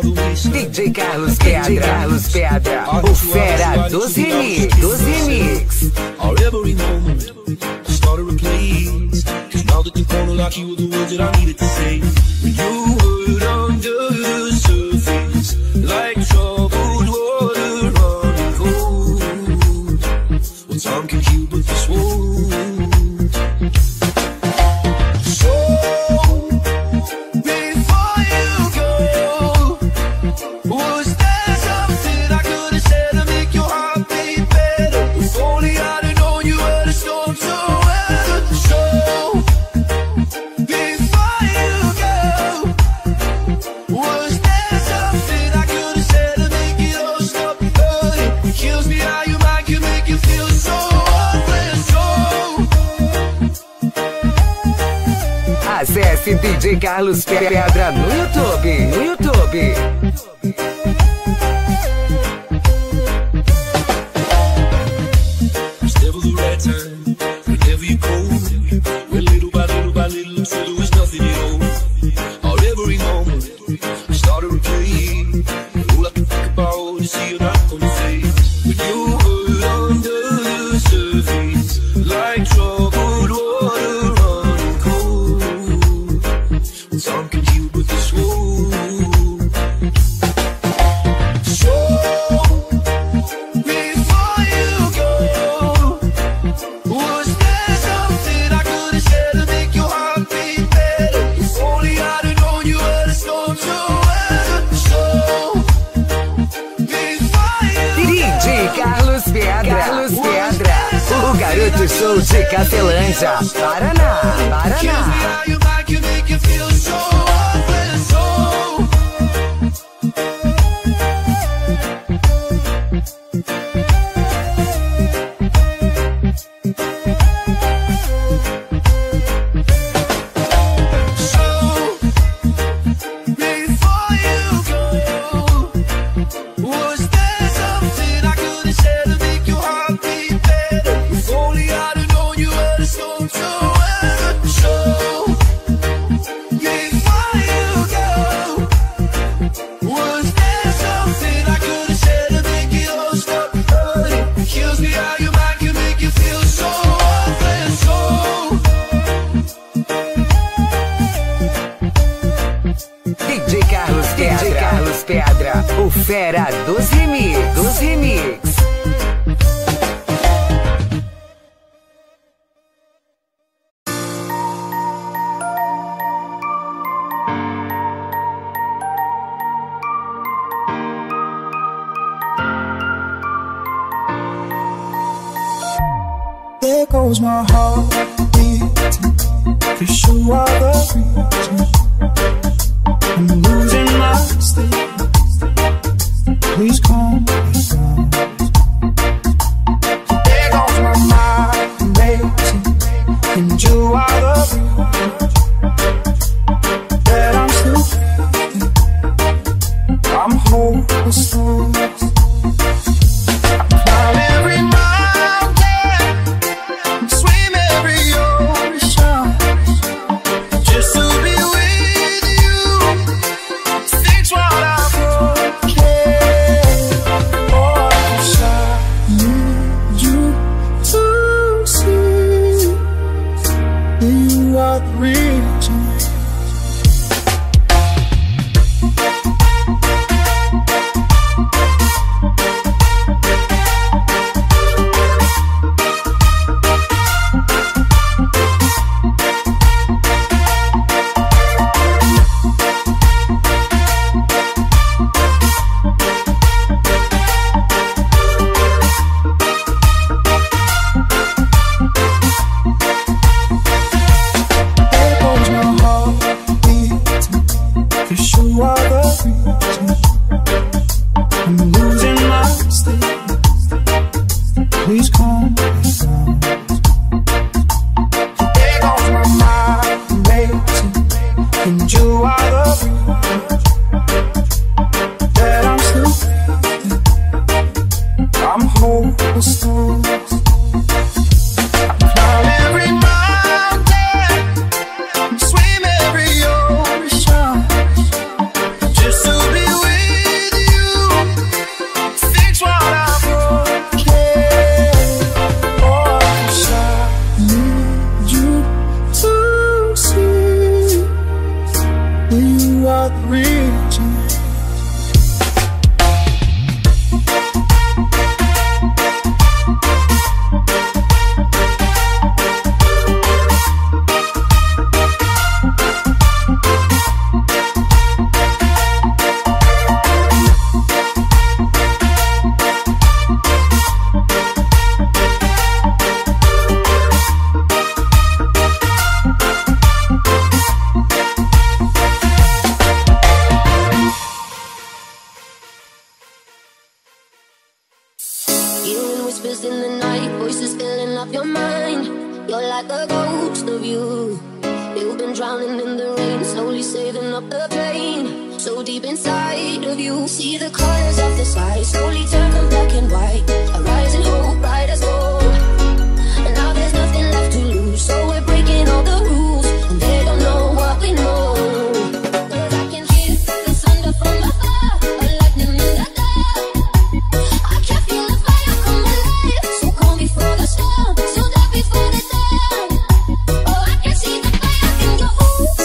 DJ Carlos Pedra, o fera dos remix. Our every moment started to replace. Cause now that you've gone, like you were the words that I needed to say. When you were under the surface, like troubled water running cold. Well, time can heal, but this won't. So before you go, was there something I could have said to make your heart beat better? If only I'd have known you were the storm to weather. So before you go, was there something I could have said to make it all stop hurting? It kills me how your mind can make you feel so worthless. So Acesse DJ Carlos Pedra no YouTube. it's never the right time, whenever you go. Well, little by little, till there was nothing at all. Our every moment started to play. All I can think about is seeing out on your face. When you were under the surface, like troubled water running cold. Well, time can heal, but this won't. So before you go, was there something I could have said to make your heart beat better? If only I'd have known you were the storm to weather. So before you DJ Carlos Pedra, o garoto show de Cafelândia, Paraná. kills me how your mind can make you feel so worthless. So before you go, was there something I could have said to make your heart beat better? If only I'd have known you were the storm to weather. So before you go, was there something I could have said to make it all stop hurting? It kills me how your mind can make you feel so worthless. So DJ Carlos Pedra, o fera dos remix. There goes my heart beating, 'cause you are the reason I'm losing my sleep. Please calm me down. There goes my mind racing, and you are the reason that I'm still breathing. I'm hopeless. Climb every mountain, swim every ocean, just to be with you. Fix what I've broken. Oh, I need you to see you are the reason. Please calm me down. There goes my mind racing, and you are the reason that I'm still breathing. I'm hopeless. Climb every mountain, swim every ocean, just to be with you. whispers in the night, voices filling up your mind. You're like a ghost of you. You've been drowning in the rain, slowly saving up the pain. So deep inside of you, see the colors of the sky slowly turn from black and white. A rising hope, bright as gold. And now there's nothing left to lose, so we're breaking all the rules, and they don't know what we know. 'Cause I can hear the thunder from afar, a lightning in the dark. I can feel the fire come alive, so calm before the storm, so dark before the dawn. Oh, I can see the fire in your eyes.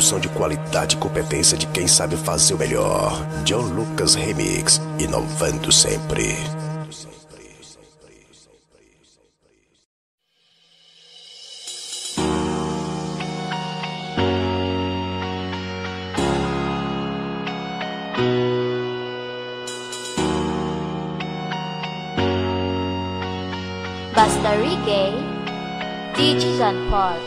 produção de qualidade e competência de quem sabe fazer o melhor. John Lucas Remix, inovando sempre. Basta Reggae, DJ John Paul,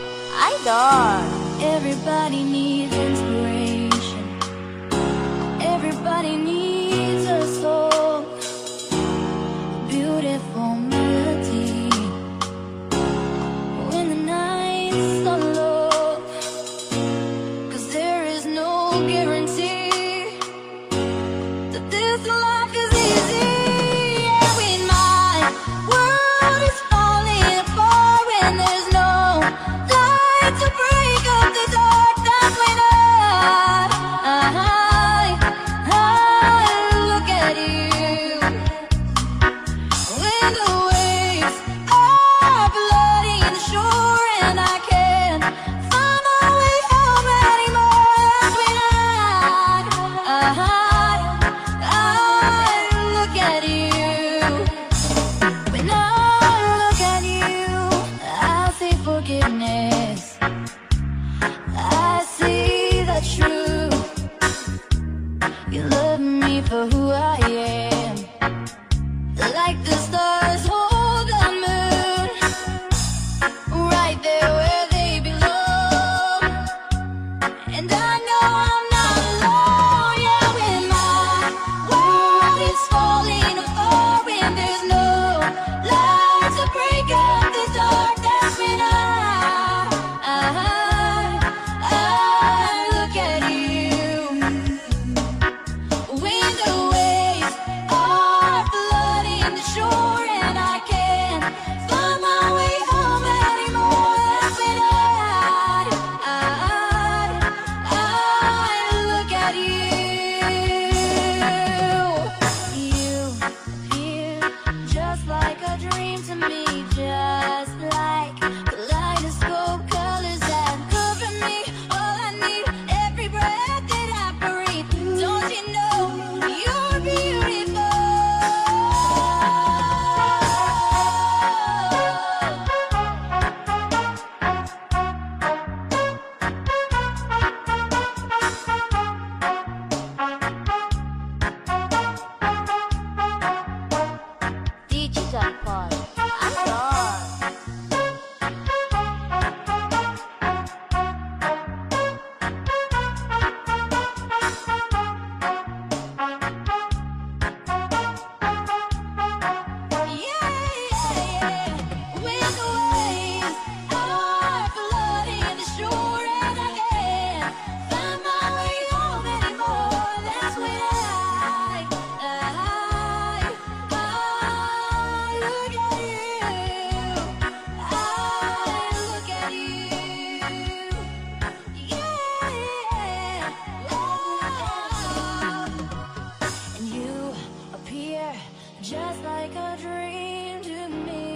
Idol. Everybody needs inspiration. Everybody needs a song, a beautiful melody. When the nights are long, 'cause there is no guarantee that this life is easy. Yeah, when my world is falling apart, when there's no light to break up the dark, that's when I look at you. When the waves are flooding the shore and I can't find my way home anymore, that's when I look at you. When I look at you, I see forgiveness. I see the truth. You love me for who I am, like the stars hold the moon, right there where they belong. And I know I'm not alone. Yeah, when my world is falling apart, when there's no light to break up the dark, that's when I look at you. When the waves are flooding the shore and I can't find my way home anymore, that's when I look at you. You appear just like a dream to me, just like kaleidoscope colors that cover me. All I need, every breath that I breathe. Don't you know you're beautiful? DJ John Paul, Idol. When the waves are flooding the shore and I can't find my way home anymore, that's when I look at you. I look at you. And you appear just like a dream to me.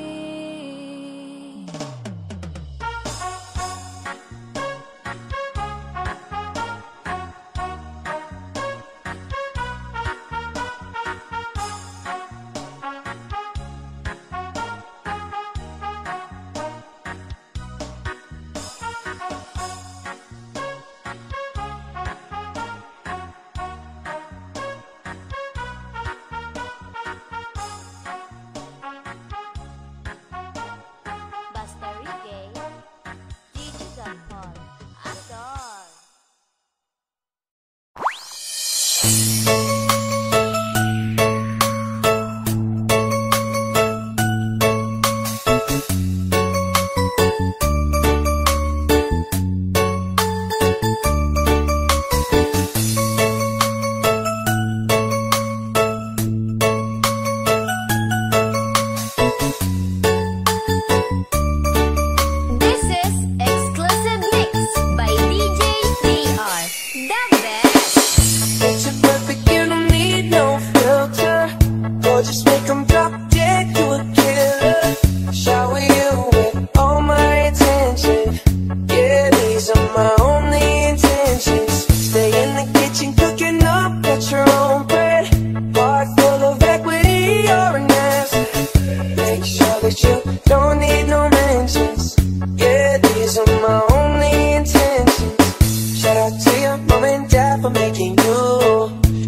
Basta Reggae, DJ John Paul, Idol. This is exclusive mix by DJ 3R. The best. Picture perfect, you don't need no filter. Gorgeous, make 'em drop dead, you a killer. Shower you with all my attention. Yeah, these are my only intentions.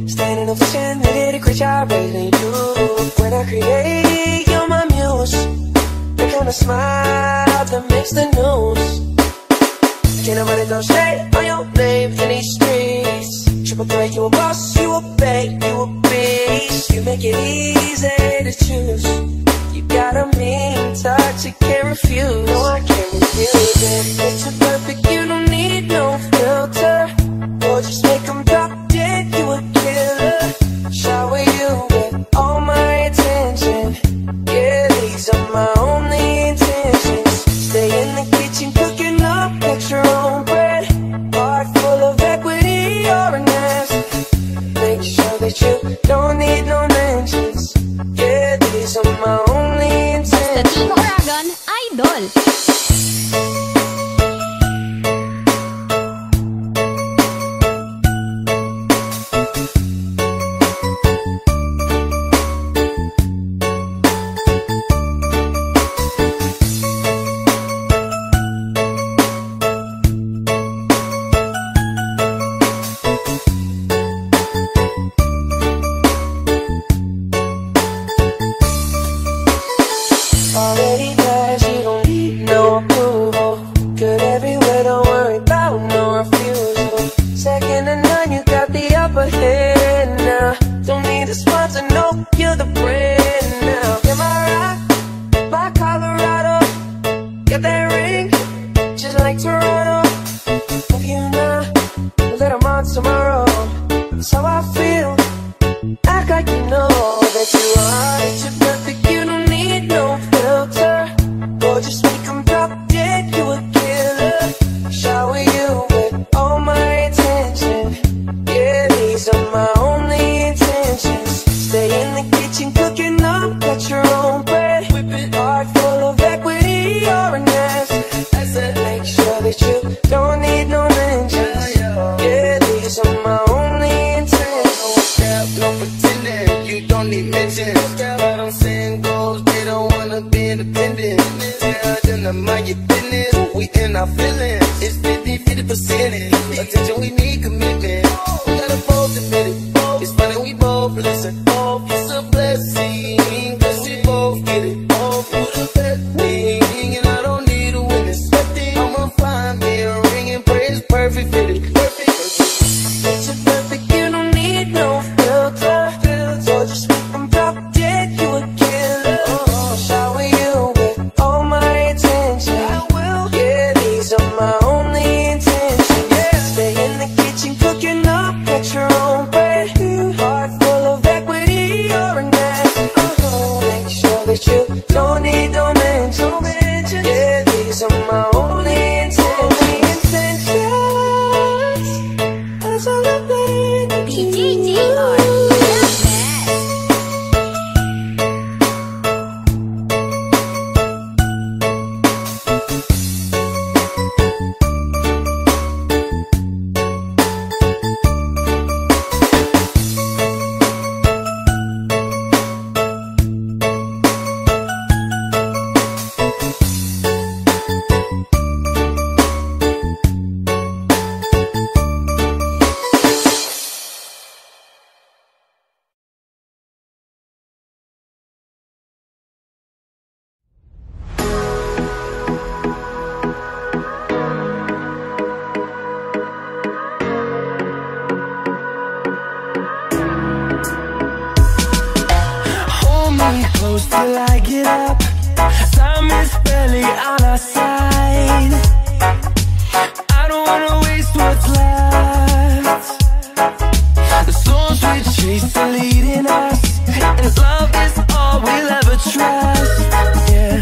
Standing ovation, you did a great job, really do. When I create, you're my muse. The kind of smile that makes the news. Can't nobody throw shade on your name in these streets. Triple threat, you a boss, you a babe, you a beast. You make it easy to choose. You got a mean touch, you can't refuse. No, I can't refuse it. It's too perfect, you don't need no filter. Or just make them drop dead, you a killer. Shower you with all my attention. Yeah, these are my only intentions. Stay in the kitchen cooking up, get your own bread. Heart full of equity, you're an ass. Make sure that you don't need no mentions. Yeah, these are my only intentions. Team Oragon Idol. Already passed, you don't need no approval. Good everywhere, don't worry about no refusal. Second to none, you got the upper hand now. Don't need a sponsor, no, you're the brand now. Am I right? My Colorado, got that ring, just like Toronto. If you now, let 'em on tomorrow. That's how I feel. Act like you know that you are. That you're perfect, you don't need no filter. Or just make them drop dead, you a killer. Shower you with all my attention. Yeah, these are my only intentions. Stay in the kitchen cooking up, got your own bread. Whipping heart full of equity, you're an ass. I said make sure that you don't need no mentions. Yeah, these are my only intentions. No pretending, you don't need mention. But I'm saying goals, they don't wanna be independent. Tell them to mind your business, we in our feelings. It's 50% attention, we need commitment. We gotta both admit it. It's funny, we both listen. It's a blessing, cause we both get it. You're the best thing, and I don't need a witness. I'ma find me a ring and pray it's perfect fitted. It's perfect, you don't need no filter. Or just make them drop dead, you a killer. Shower you with all my attention. Yeah, these are my only intentions. Stay in the kitchen cooking up, got your own bread. Heart full of equity, you're an ass. Make sure that you don't need no mentions. Yeah, these are my only intentions. That's all I'm playing. BGGR. Hold me close till I get up. Time is barely on our side. I don't wanna waste what's left. The storms we chase are leading us, and love is all we'll ever trust. Yeah,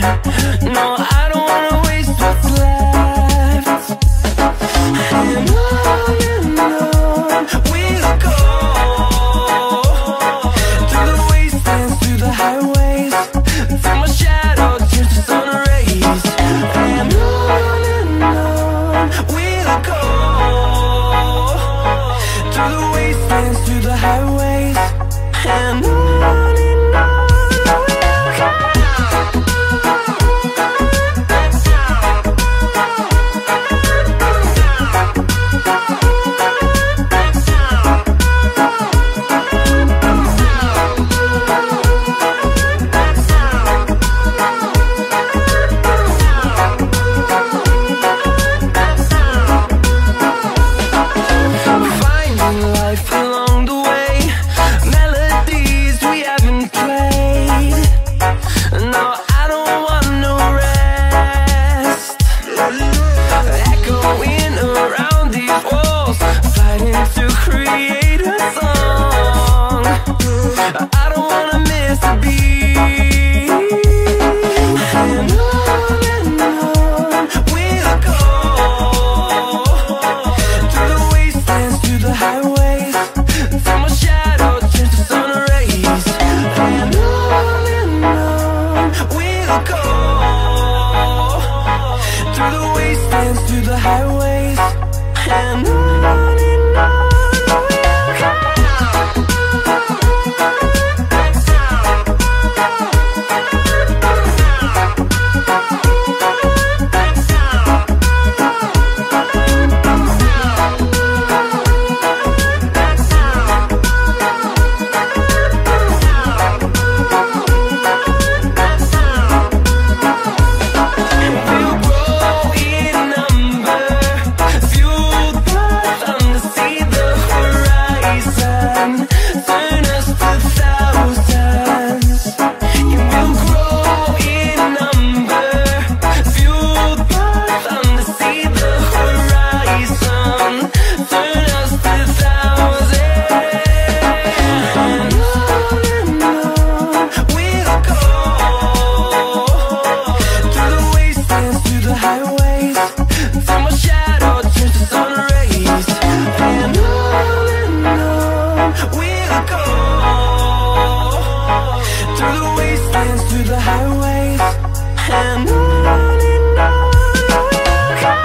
no, I don't wanna waste what's left. And on we'll go, through the wastelands, through the highways, from a shadow to the sun rays. And on we'll go, through the wastelands, through the highways, and on we'll go. we'll go through the wastelands, through the highways, and on and on we'll go.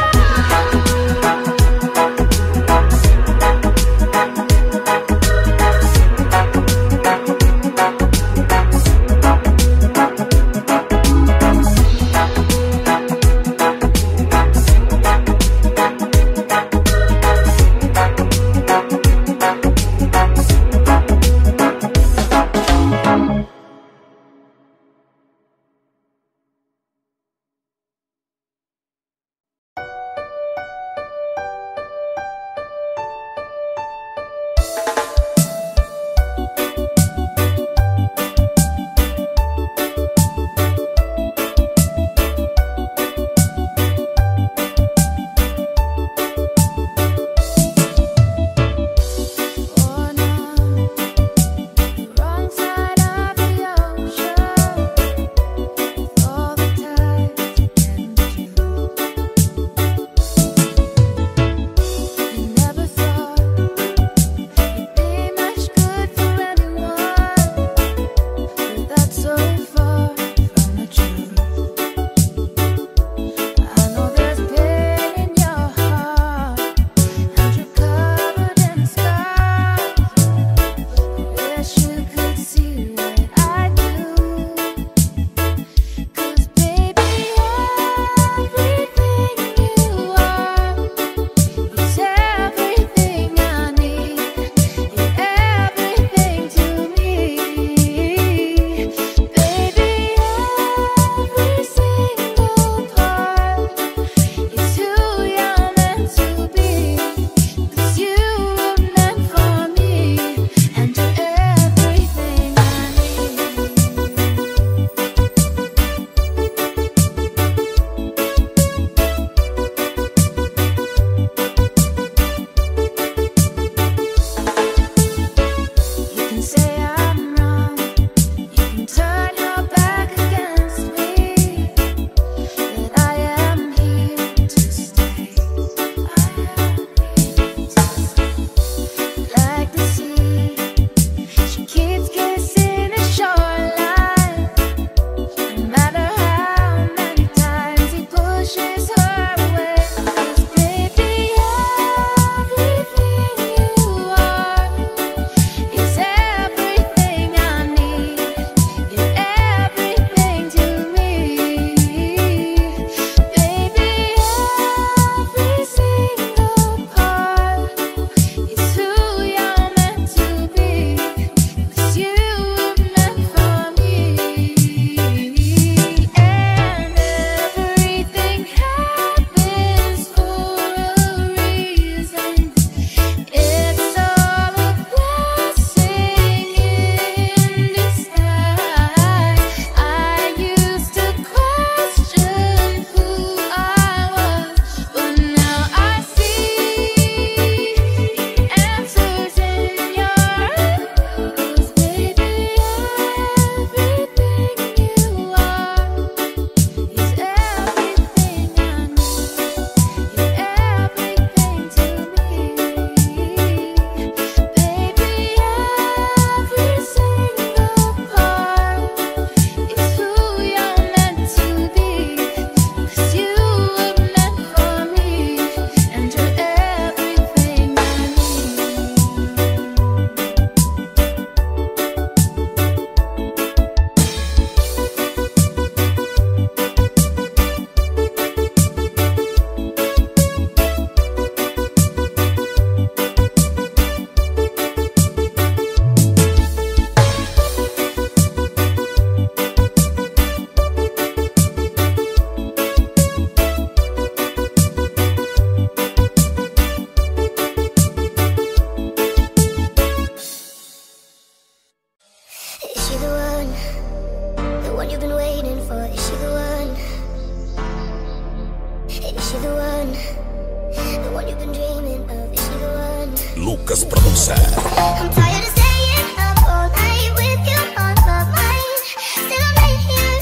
Lucas Production. I'm tired of staying up all night with you on my mind. Still I'm right here,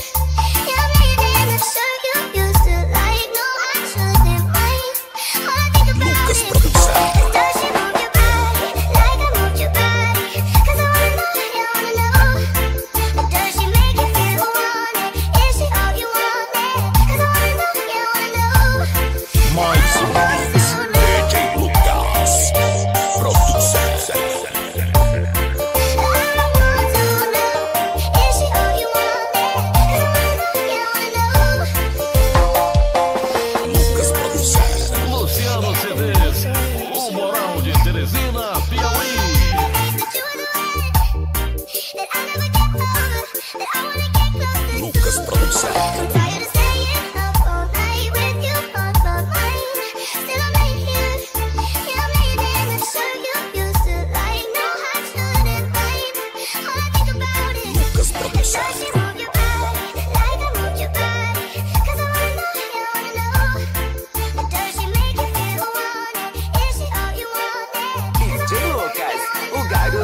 yeah, I'm laying in the shirt you used to like. No, I shouldn't mind. All I think about Lucas is Production. does she move your body like I moved your body?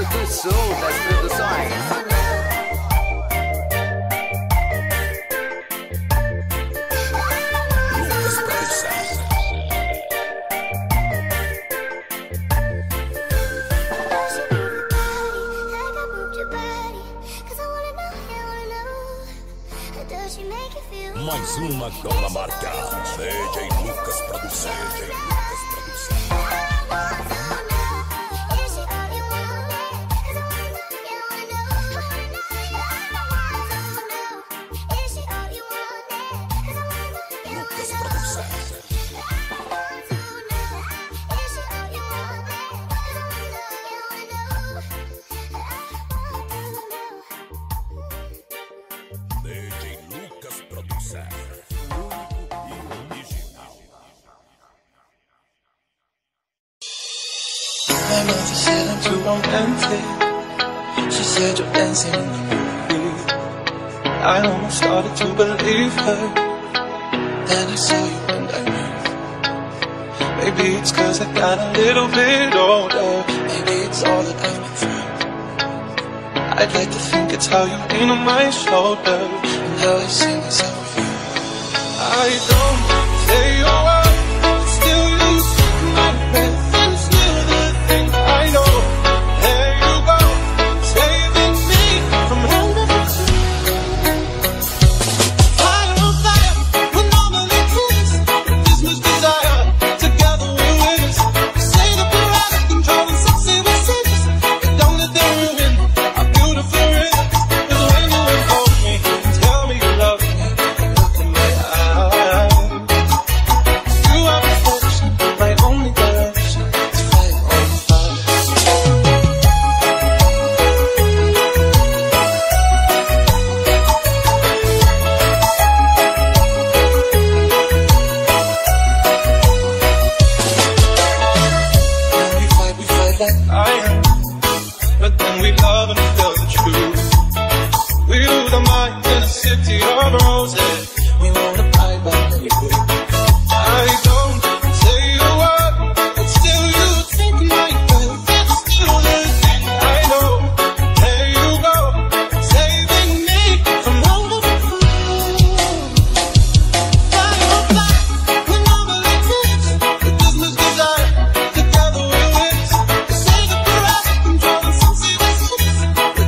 do Sul das Produções. Mais uma dona marca. DJ Lucas Produção. My mother said I'm too romantic. She said you're dancing in the movie. I almost started to believe her. Then I saw you and I knew. Maybe it's cause I got a little bit older. Maybe it's all that I've been through. I'd like to think it's how you lean on my shoulder and how I sing this out with you. I don't say a word, but still you took my breath. I know, there you go, saving me from all of the fire on fire, we're normally kids. This much desire, together we're winners. We say that we're out of control and succeed with secrets, but don't let them ruin our beautiful rhythms. Cause when you hold me, tell me you love me, look in my eyes. You are perfection, my only direction. But then we love and feel the truth. We lose our minds in a city of roses. We won't abide by any rule. I don't say a word, but still you take my breath. It's still the thing I know. There you go, saving me from all of the fools. Fire on fire, we're normally kids. But this much desire, together we're winners. They say that we're out of control and succeed with secrets.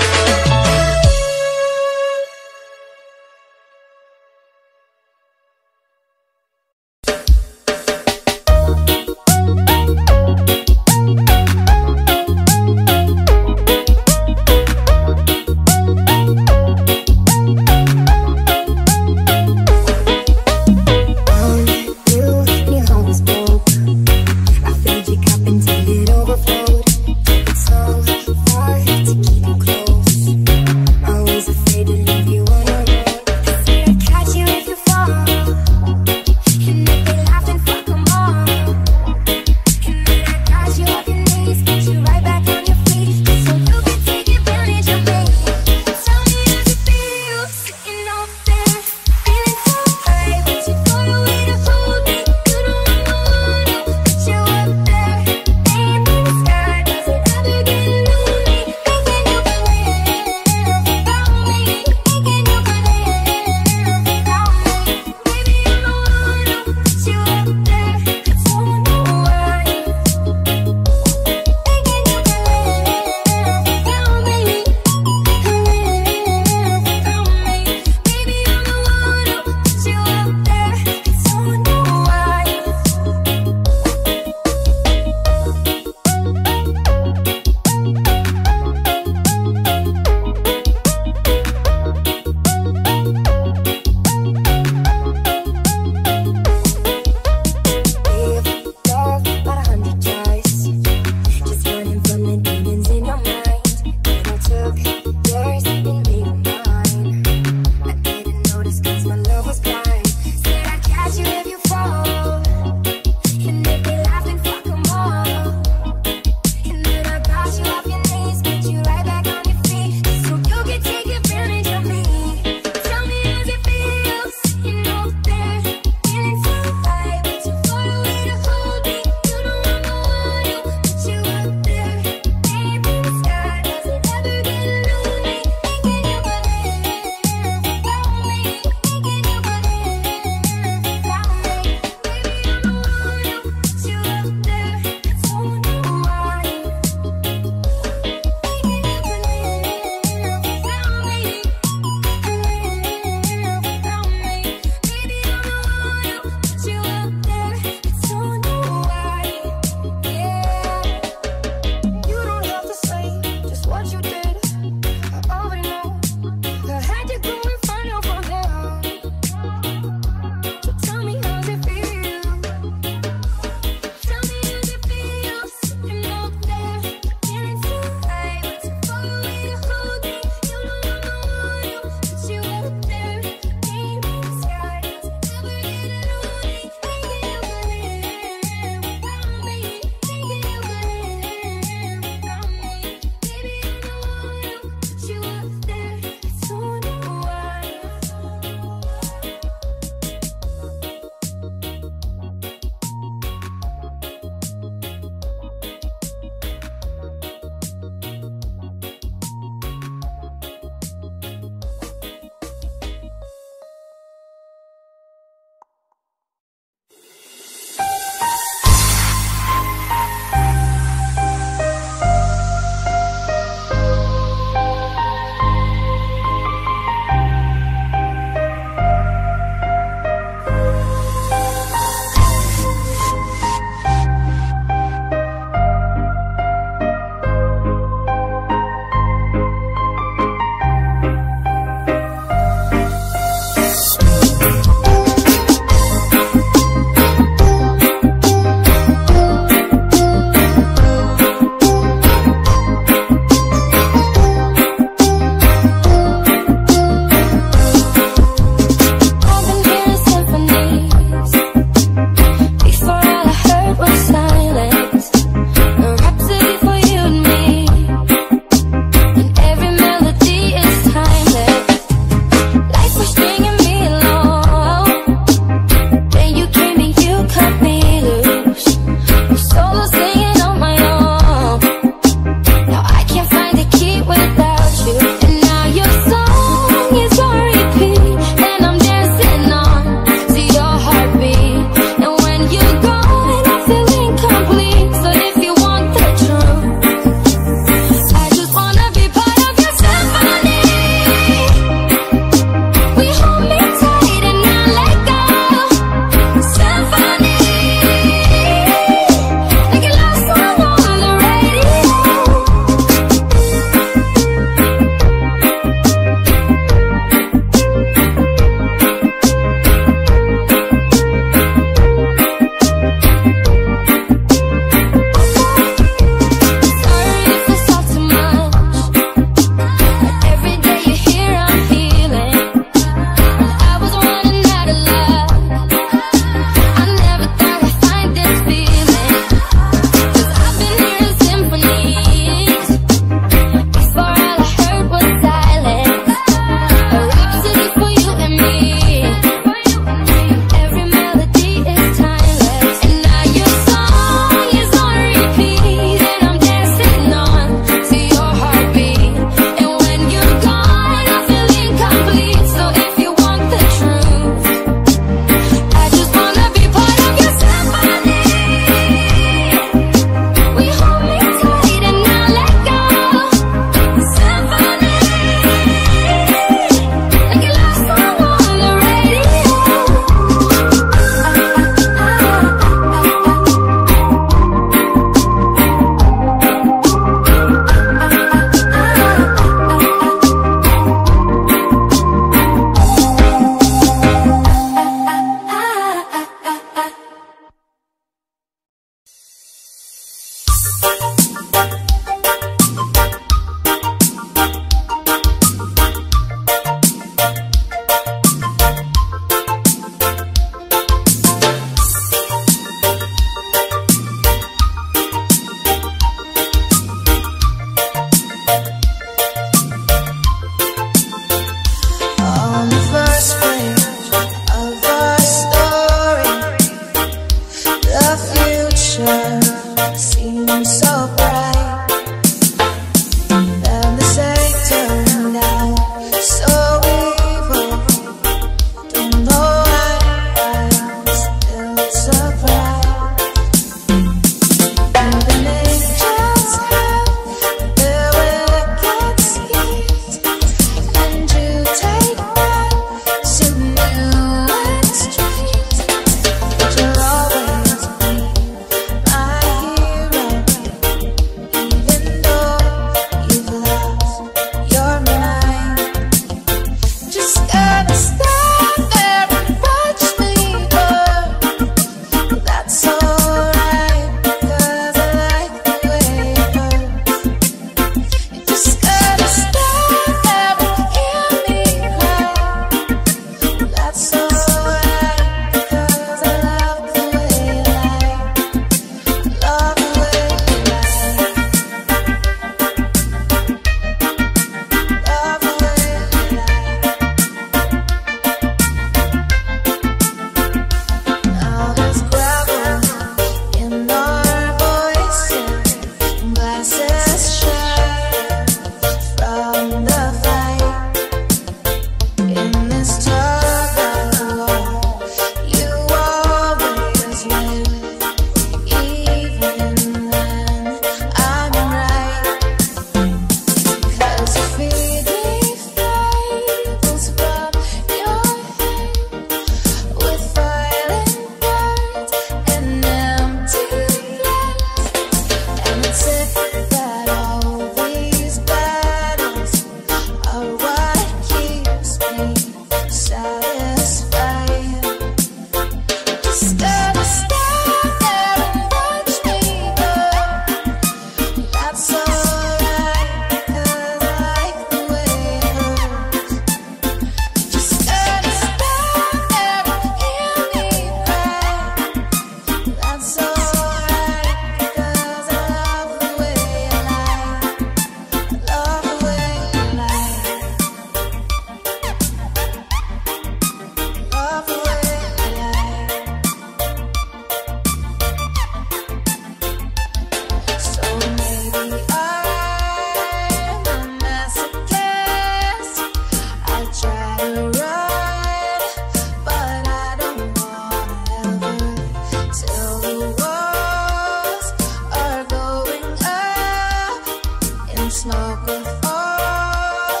smoke with all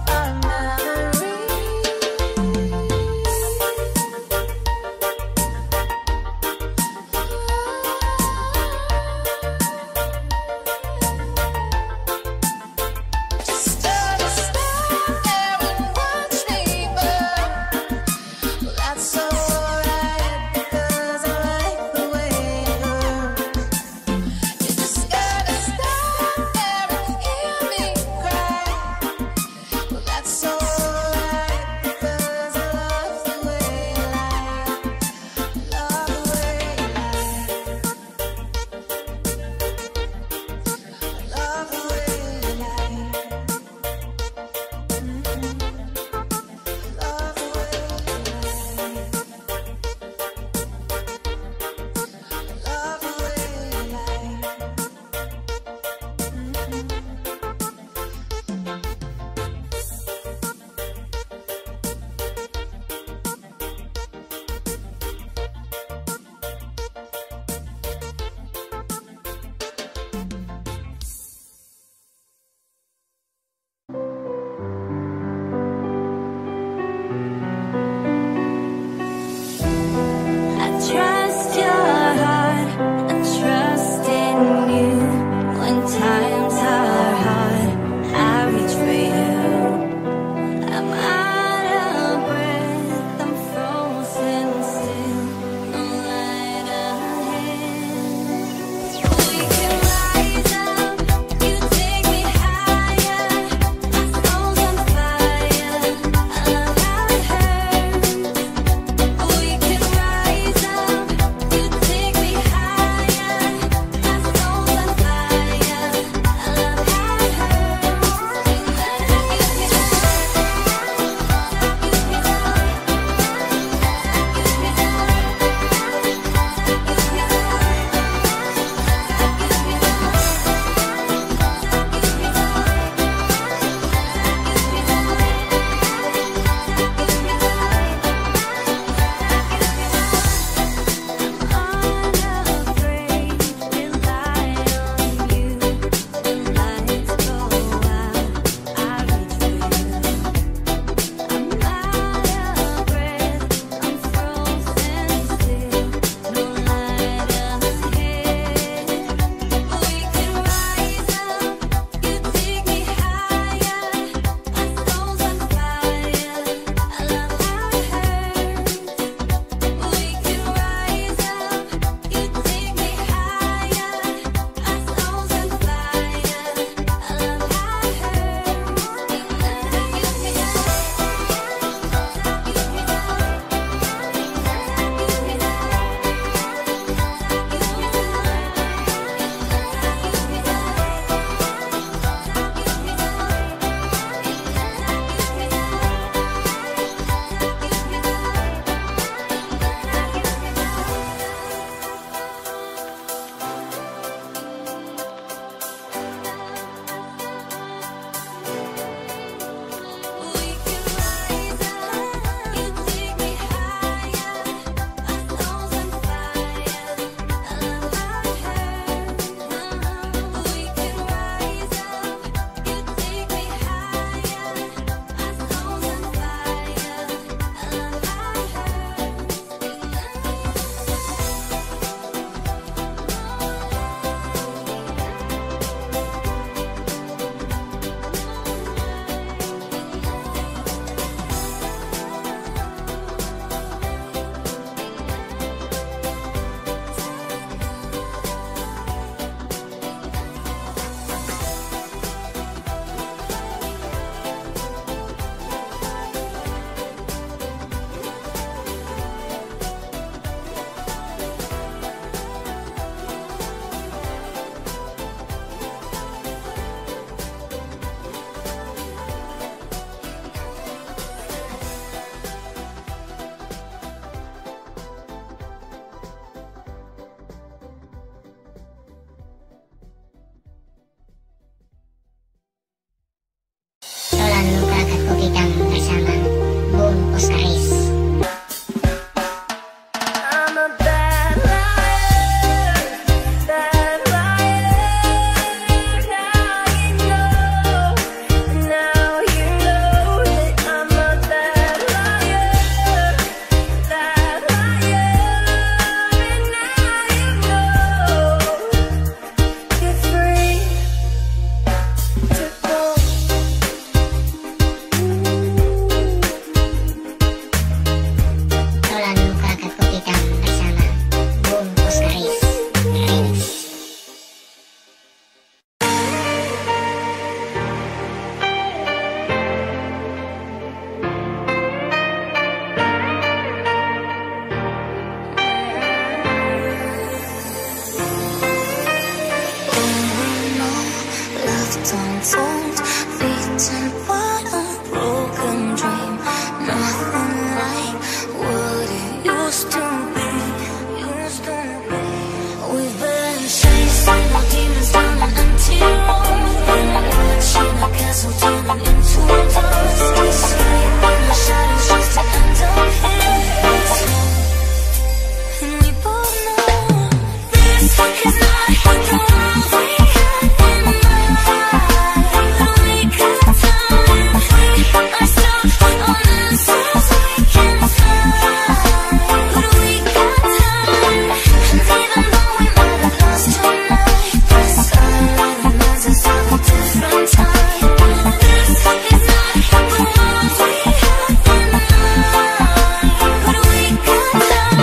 our memories. Just stand there and watch me burn. Well, that's alright because I like the way it hurts. You just gotta stand there and hear me cry. left untold, beaten by a broken dream. Nothing like what it used to be. We've been chasing our demons down an empty road, watching our castle turning into dust. Escape in the shadows just to end up here. And we both know this is not the world we had in mind. But we could time, we are stuck on answers we can't find. But we got time, and even though we might have lost tonight, the skyline reminds us of a different time. This is not the world we had in mind. But we got time.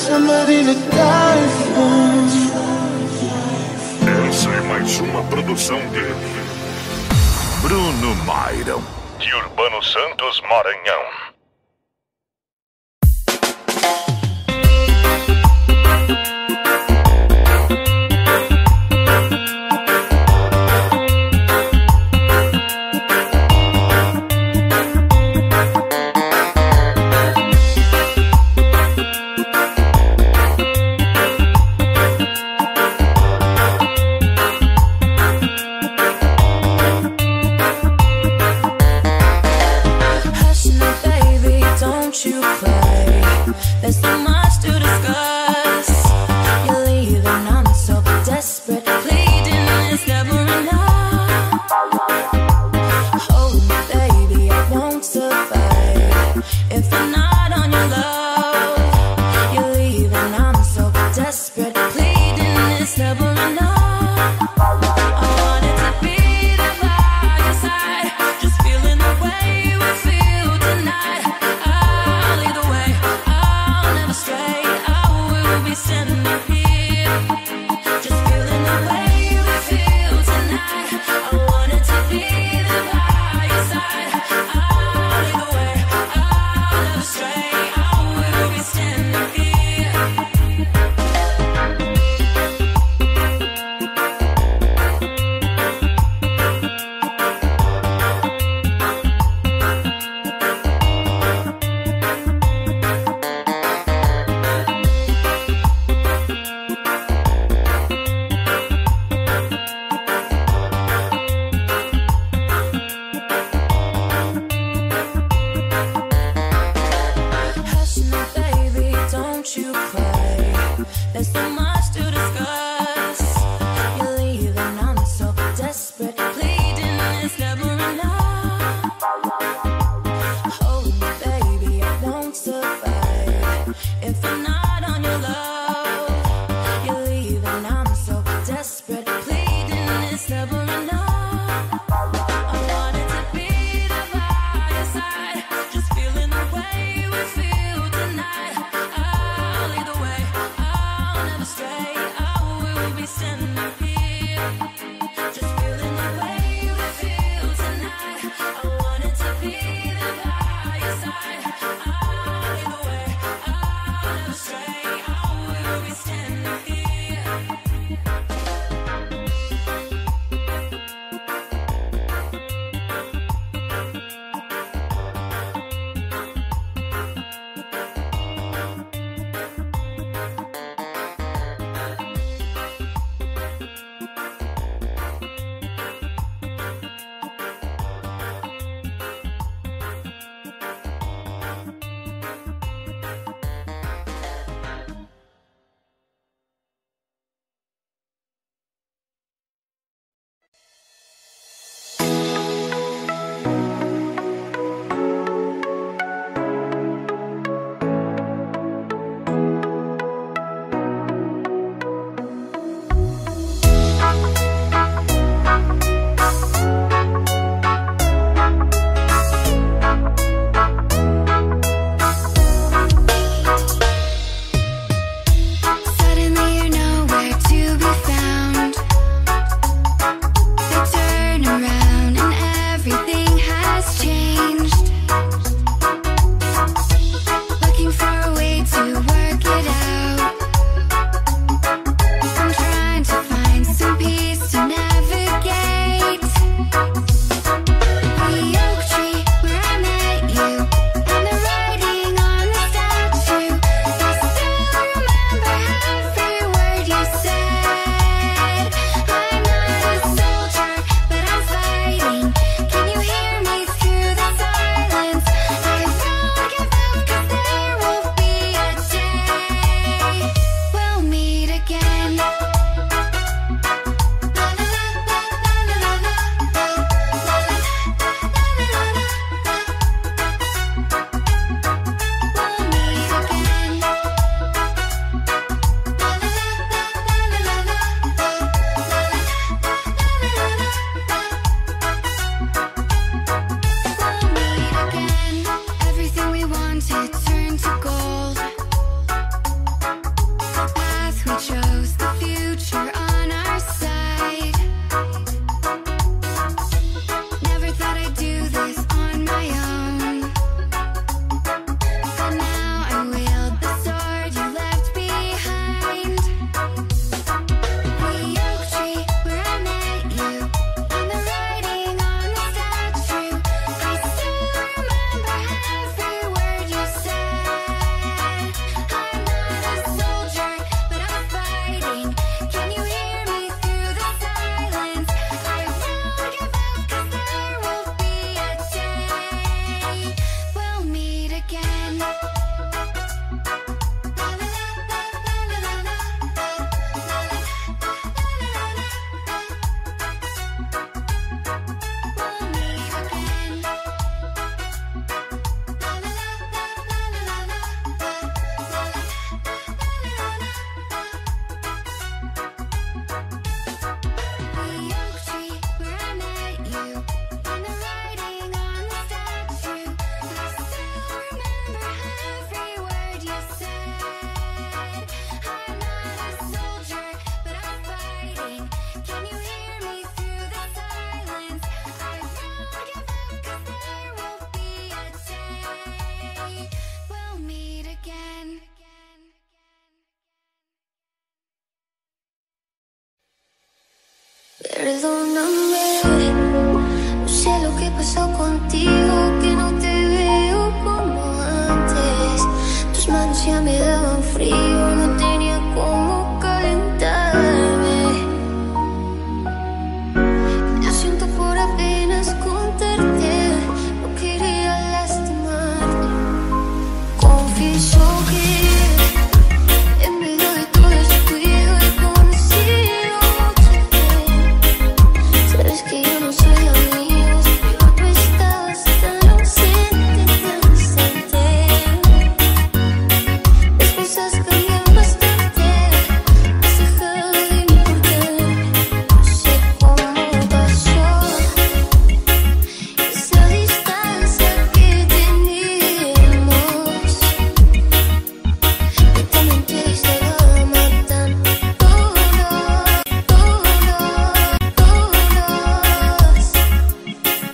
somebody to die for. Essa é mais uma produção de Bruno Mairon e Urbano Santos Maranhão. Perdóname, no sé lo que pasó contigo, que no te veo como antes. Tus manos ya me daban frío, no tenía cómo calentarme. Yo siento por apenas contarte, no quería lastimarte. Confieso que en medio de todo descuido he conocido mucha fe. Sabes que yo no soy amigos, pero tú estabas tan ausente, tan distante. Las cosas cambian bastante, has dejado de importarme. No sé cómo pasó esa distancia que teníamos. Y también te estaba matando todos.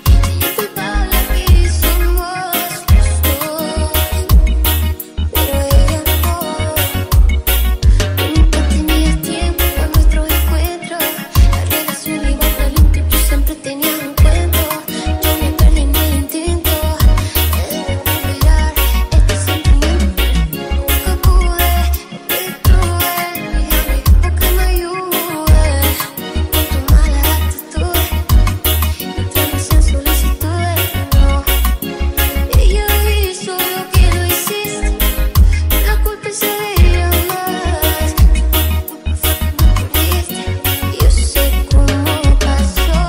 Y yo culpable aquí somos los dos, pero ella no. Tú nunca tenías tiempo para nuestros encuentros. La relación iba tan lento y yo siempre tenía un cuento. Yo me perdí en el intento de recuperar este sentimiento. Nunca pude, me detuve, dígame que me ayude con tu mala actitud. Entramos en solicitudes, no. Ella hizo lo que no hiciste, la culpa es de ella más. Tu culpa fue que me perdiste, y yo sé cómo pasó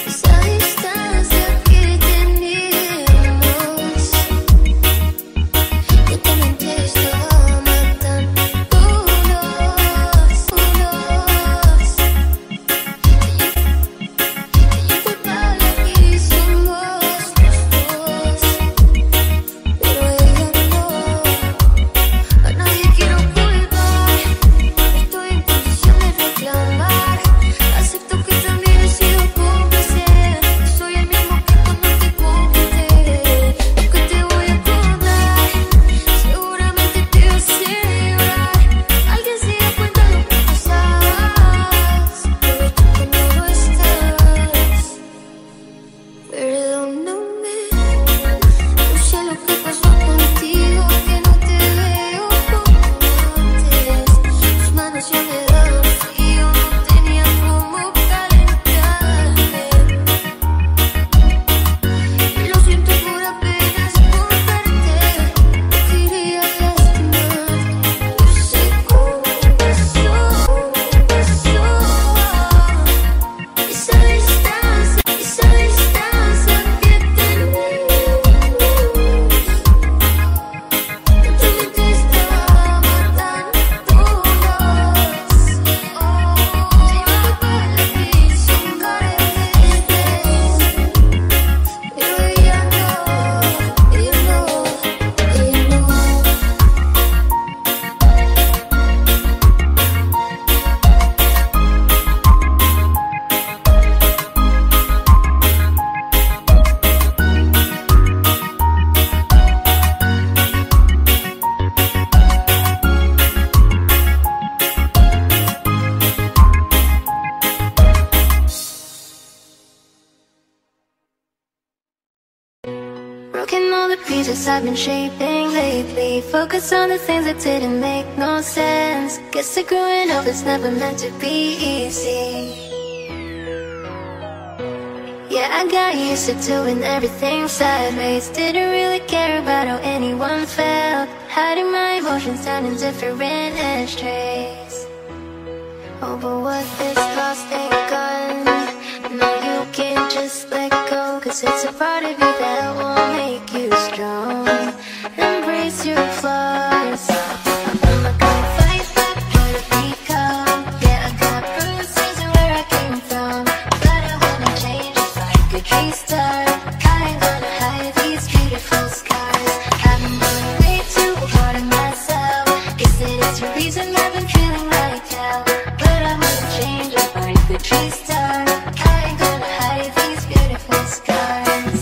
esa distancia que teníamos. Yo también te estaba matando todos. Yo culpable aquí somos los dos, pero ella no. A nadie quiero culpar, estoy en condición de reclamar. Acepto que también he sido cómplice, soy el mismo que cuando te conté. Lo que te voy a contar seguramente te va a hacer llorar. Alguien se da cuenta de lo que pasabas, pero tú que no lo estás. Perdóname, no sé lo que pasó contigo, que no te veo como antes. Tus manos ya me daban frío, no tenía cómo calentarme. Lo siento por apenas contarte, no quería lastimarte. No sé cómo pasó esa distancia que teníamos. Yo también te estaba matando todos. Yo culpable aquí somos los dos, pero ella no. Broken all the pieces I've been shaping lately. Focus on the things that didn't make no sense. Guess that growing up is never meant to be easy. Yeah, I got used to doing everything sideways. Didn't really care about how anyone felt. Hiding my emotions down in different ashtrays. Oh, but what is lost ain't gone. No, you can't just let go, 'cause it's a part of you that will make you strong. Embrace your flaws. I'm not gonna fight back, gotta become. Yeah, I got bruises where I came from, but I wouldn't change if I could restart. I ain't gonna hide these beautiful scars. I've been going way too hard on myself. Guess it is the reason I've been feeling like hell, but I wouldn't change if I could restart. I ain't gonna hide these beautiful scars.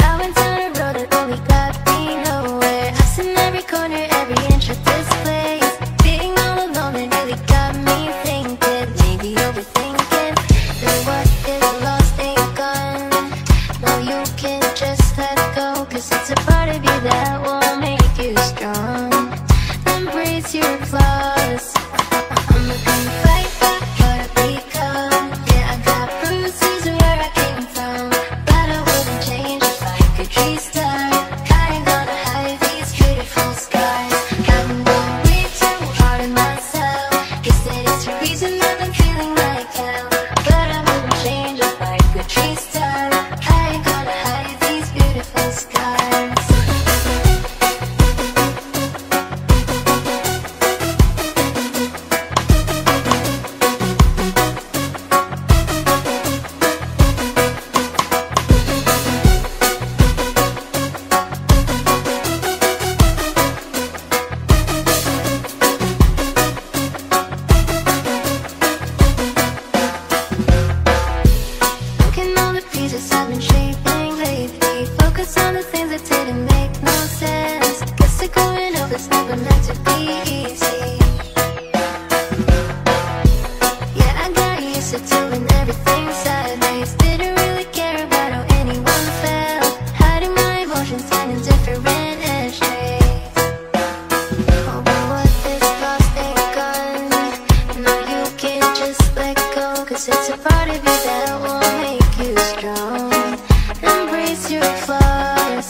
I went down a road that only got me nowhere. I seen every corner, every inch of this place. Being all alone, it really got me thinking. Maybe overthinking. Then what is lost ain't gone. No, you can't just let go, 'cause it's a part of you that will make you strong. Embrace your flaws. I'm not gonna fight back, gotta become. Yeah, I got bruises where I came from, but I wouldn't change if I could restart. I ain't gonna hide these beautiful scars. I've been going way too hard on myself. Guess that is the reason I've been feeling like hell, but I wouldn't change if I could restart. I ain't gonna hide these beautiful scars. Look at all the pieces I've been shaping lately. Focus on the things that didn't make no sense. Guess that growing up is never meant to be easy. Yeah, I got used to doing everything sideways. Didn't really care about how anyone felt. Hiding my emotions down in different ashtrays. Oh, but what is lost ain't gone. No, you can't just let go, 'cause it's a part of you that will make you strong. Embrace your flaws.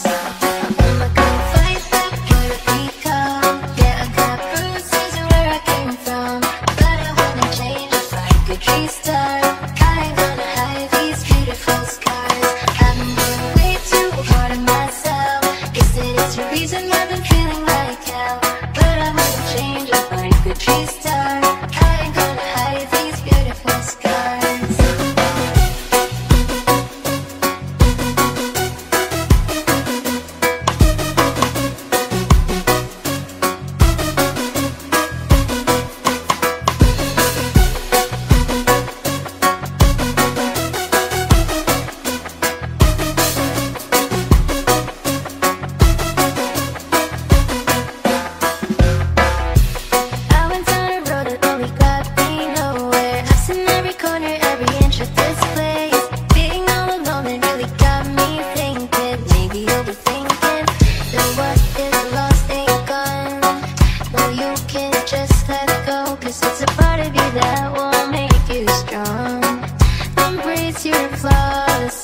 I'm not gonna fight back, gotta become. Yeah, I got bruises where I came from, but I wouldn't change if I could restart. I ain't gonna hide these beautiful scars. I've been going way too hard on myself. Guess it is the reason I've been feeling like hell, but I wouldn't change if I could restart. I ain't gonna hide these beautiful scars. I went down a road that only got me nowhere. I seen every corner, every inch of this place. Being all alone, it really got me thinking. Maybe overthinking. Then what is lost ain't gone. No, you can't just let go, 'cause it's a part of you that will make you strong. Embrace your flaws.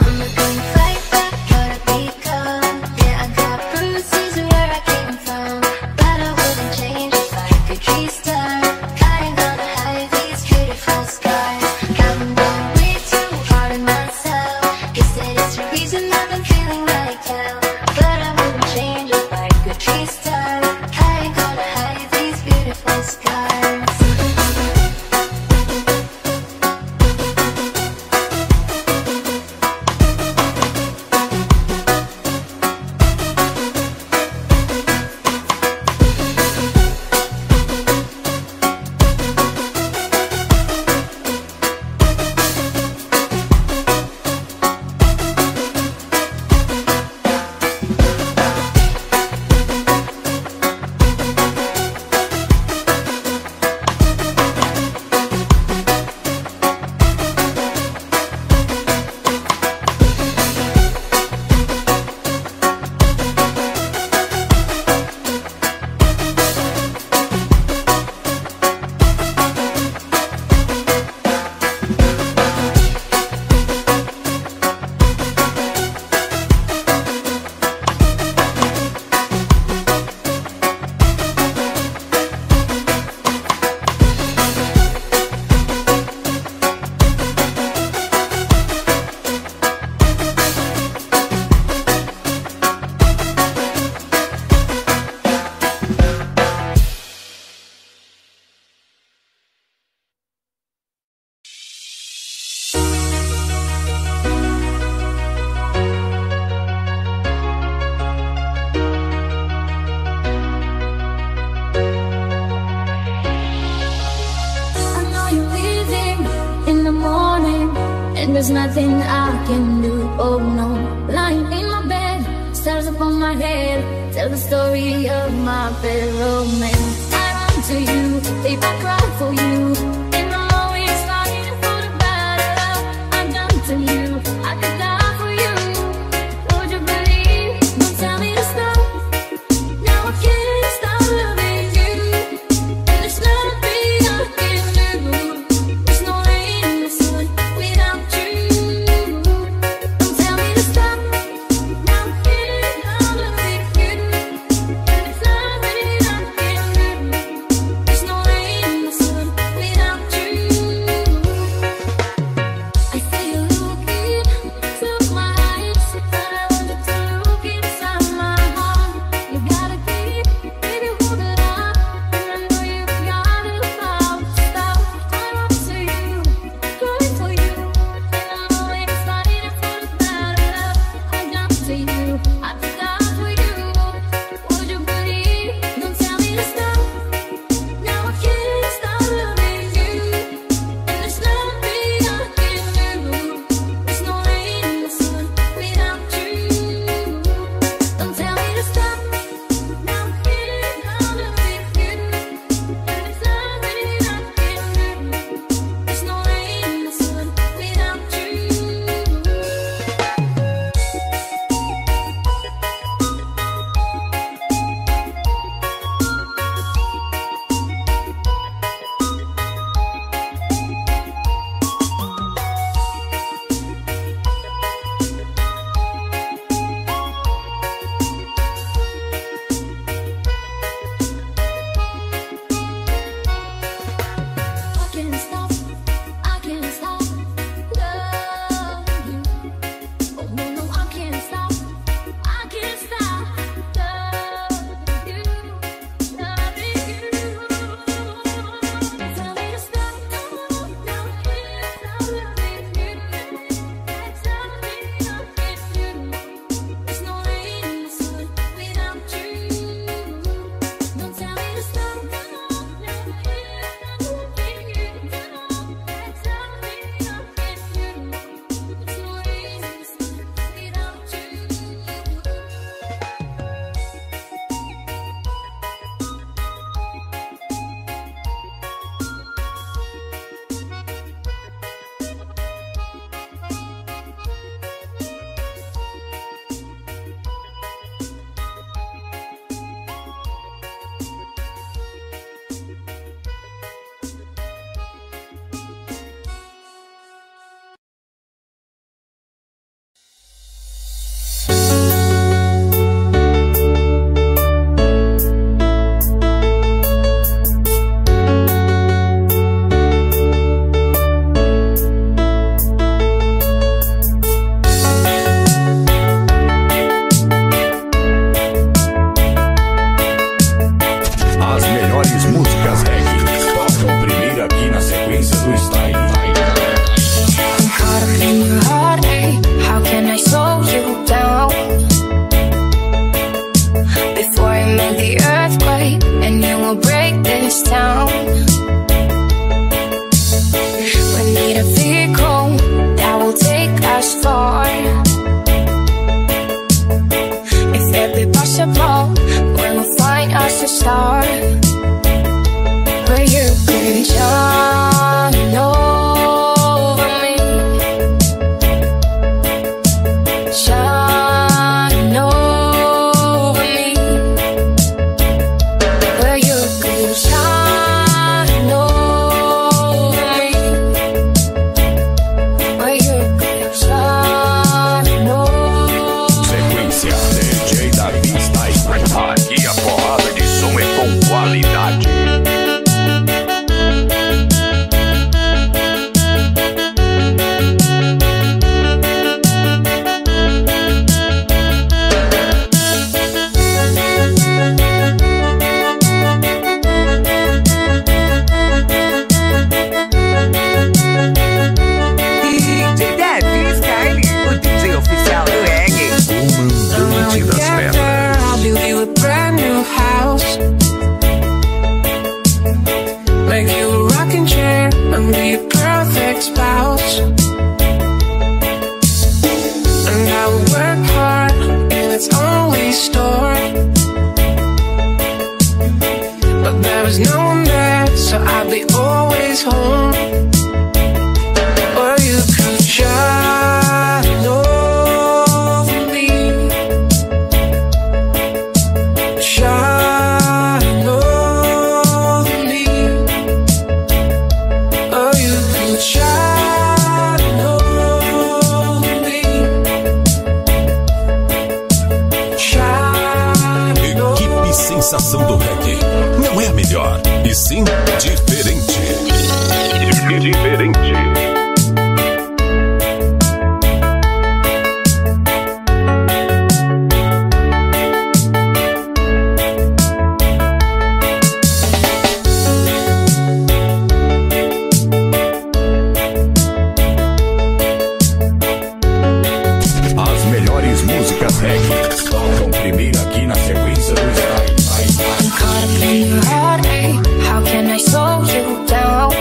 I'm not gonna fight back, gotta become. Yeah, I got bruises where I came from, but I wouldn't change if I could restart. I ain't gonna hide these beautiful scars. I've been going way too hard on myself. Guess that is the reason I've been feeling like hell, but I wouldn't change if I could restart. I ain't gonna hide these beautiful scars. and there's nothing I can do. Oh no, lying in my bed, stars upon my head, tell the story of my bad romance. I run to you, if I cry for you, and I'm always fighting for the better love. I'm done to you, I could die for you. Would you believe? Don't tell me to stop. Now I can't stop loving you, and there's nothing I can do. There's no rain in the sun without you. Don't tell me to stop. Now I can't stop loving you, and there's nothing I can do. There's no rain in the sun without you. I see you looking through my eyes, but I want you to look inside my heart. You gotta keep, baby, hold it up, and I know you got it about to stop. I run to you, crying for you, and I'm always fighting for the better love. I'm done to you, I could die for you. Would you believe? Don't tell me to stop. Now I can't stop loving you, and there's nothing I can do. There's no rain in the sun without you. Don't tell me to stop. Now I can't stop loving you, and there's nothing I can do. There's no rain in the sun without you. I can't stop loving you. Oh no, no, I can't stop. I can't stop loving you, loving you. Tell me to stop. Now I can't stop loving you. There's nothing I can do. There's no rain in the sun without you. Don't tell me to stop. Now I can't stop loving you. There's nothing I can do. There's no rain in the sun without you. As melhores músicas reggae tocam primeiro aqui na sequência do Style. I'm caught up in your heart, ay. How can I slow you down? Before I make the earthquake, and you will break this town. We need a vehicle that will take us far. If it be possible, we will find us a star. Where you can shine over me, shine over me. Where you can shine over me, where you can shine over me. Sequência DJ Davi Style. Aqui a porrada de som é com qualidade. DJ Davi Style, o DJ oficial do reggae. Comandante das pedras. I'll build you a brand new house, make you a rocking chair and be a perfect spouse. was no one there, so I'd be always home. Or you could shine over me, shine over me. Or you could shine over me, shine over. Equipe Sensação do Reggae. Não é a melhor, e sim diferente. Diferente. As melhores músicas reggae tocam primeiro aqui na sequência do Style. I'm caught up in your heart, ay. How can I slow you down?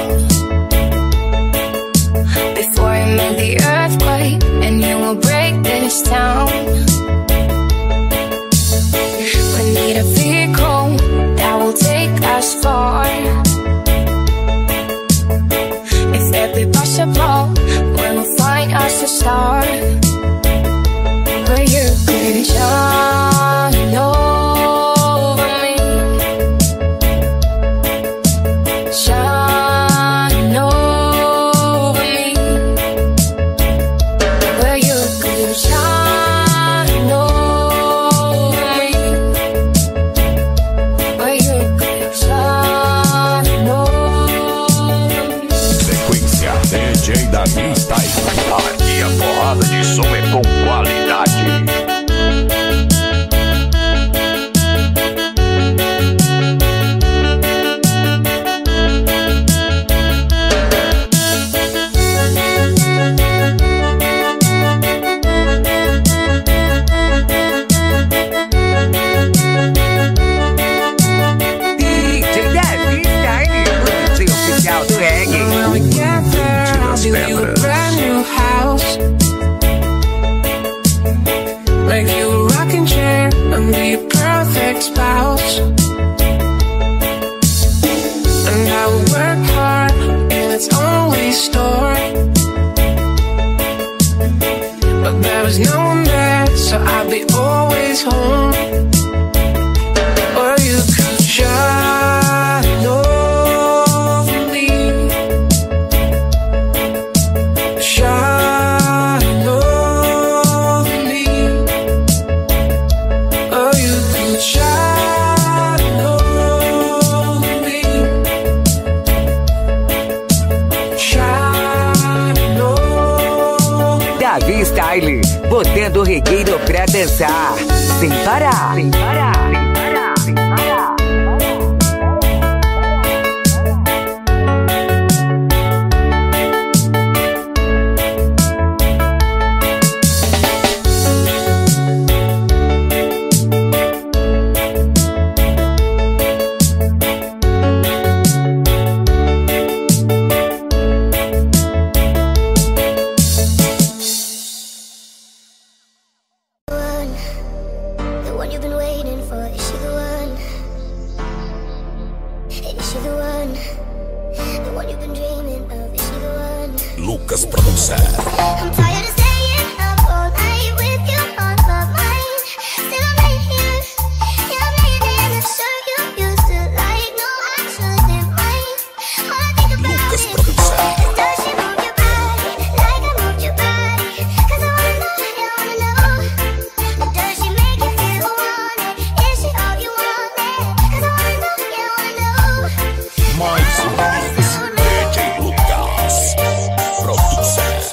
Before I make the earthquake, and you will break this town. We need a vehicle that will take us far. If every possible, we will find us a star. Where you can shine over me, shine over me. Where you can shine over me, where you can shine over me. Sequência DJ Davi Style. Aqui a porrada de som é com qualidade. DJ Davi Style, o DJ oficial do reggae. When we get there, I'll do you a brand new house. Make you a rocking chair and be a perfect spouse. And I will work hard in its only store. But there was no one there, so I'd be always home. Or you could shine over me, shine over me. Or you could shine over me, shine over me. Davi Style, botando o regueiro pra dançar. Sem parar, sem parar, sem parar, sem parar. The one you've been waiting for, is she the one? Is she the one? The one you've been dreaming of, is she the one? Lucas Produção. I'm tired of staying up all night with you on my mind. Still I'm right here, yeah I'm laying in the shirt you used to like. No, I shouldn't mind. All I think about Lucas is, Produção. does she move your body like I moved your body? 'Cause I wanna know, yeah I wanna know. Or does she make you feel wanted? Is she all you wanted? 'Cause I wanna know, yeah I wanna know. Mais uma vez, DJ Lucas Produção.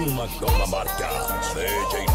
uma com a marca DJ